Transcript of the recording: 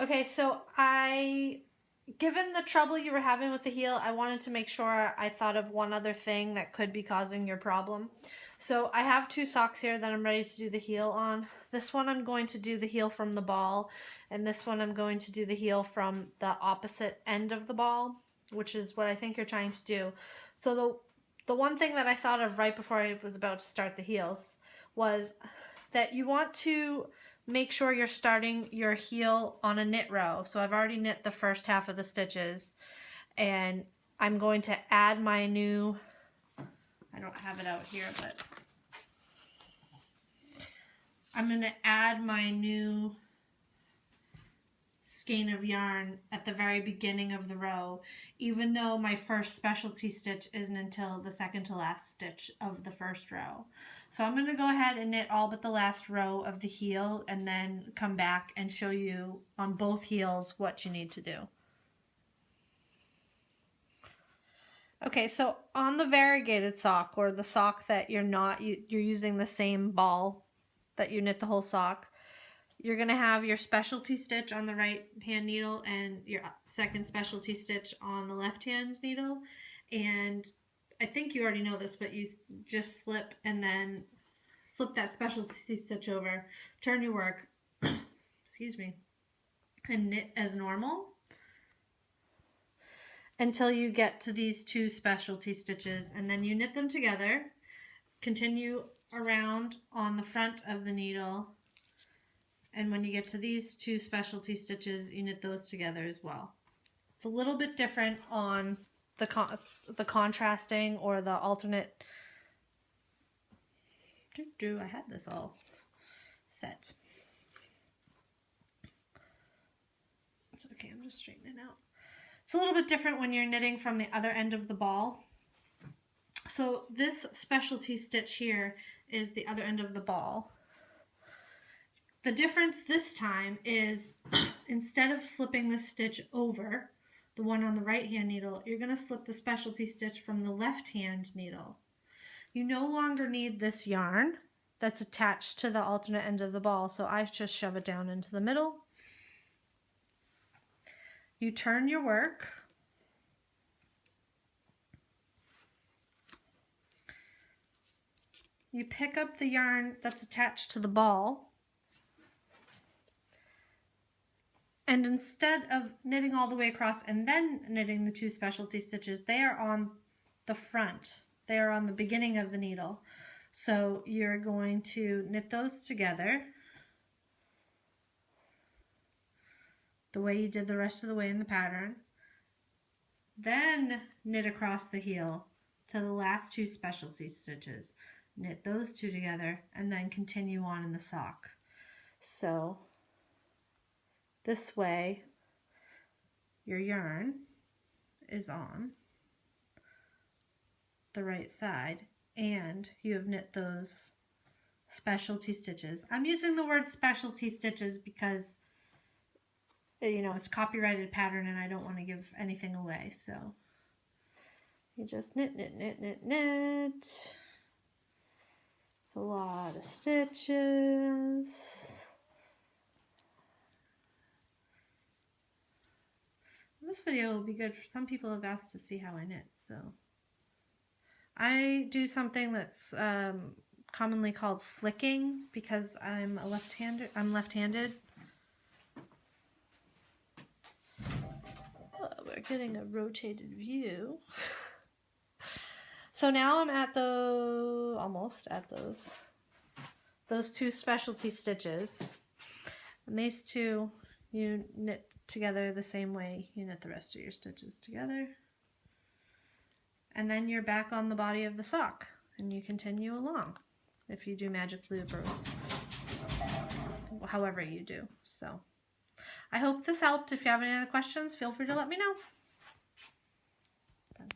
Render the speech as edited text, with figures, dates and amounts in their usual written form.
Okay, so given the trouble you were having with the heel, I wanted to make sure I thought of one other thing that could be causing your problem. So I have 2 socks here that I'm ready to do the heel on. This one I'm going to do the heel from the ball, and this one I'm going to do the heel from the opposite end of the ball, which is what I think you're trying to do. So the one thing that I thought of right before I was about to start the heels was that you want to make sure you're starting your heel on a knit row. So I've already knit the first half of the stitches, and I'm going to add my new, I don't have it out here, but I'm going to add my new skein of yarn at the very beginning of the row, even though my first specialty stitch isn't until the second to last stitch of the first row. So I'm going to go ahead and knit all but the last row of the heel and then come back and show you on both heels what you need to do. Okay, so on the variegated sock, or the sock that you're using the same ball that you knit the whole sock, you're going to have your specialty stitch on the right hand needle and your second specialty stitch on the left hand needle. And I think you already know this, but you just slip and then slip that specialty stitch over, turn your work, excuse me, and knit as normal until you get to these 2 specialty stitches, and then you knit them together, continue around on the front of the needle, and when you get to these 2 specialty stitches, you knit those together as well. It's a little bit different on the contrasting or the alternate. I had this all set. It's okay, I'm just straightening it out. It's a little bit different when you're knitting from the other end of the ball. So this specialty stitch here is the other end of the ball. The difference this time is instead of slipping this stitch over, the one on the right hand needle, you're going to slip the specialty stitch from the left hand needle. You no longer need this yarn that's attached to the alternate end of the ball, so I just shove it down into the middle. You turn your work. You pick up the yarn that's attached to the ball, and instead of knitting all the way across and then knitting the 2 specialty stitches, they are on the front. They are on the beginning of the needle. So you're going to knit those together the way you did the rest of the way in the pattern. Then knit across the heel to the last 2 specialty stitches. Knit those 2 together and then continue on in the sock. So this way your yarn is on the right side and you have knit those specialty stitches. I'm using the word specialty stitches because, you know, it's copyrighted pattern and I don't want to give anything away. So you just knit, knit, knit, knit, knit. It's a lot of stitches. This video will be good for some people have asked to see how I knit, so I do something that's commonly called flicking because I'm left-handed. Oh, we're getting a rotated view. So now I'm at almost at those 2 specialty stitches, and these 2 you knit together the same way you knit the rest of your stitches together. And then you're back on the body of the sock and you continue along if you do magic loop or however you do. So I hope this helped. If you have any other questions, feel free to let me know.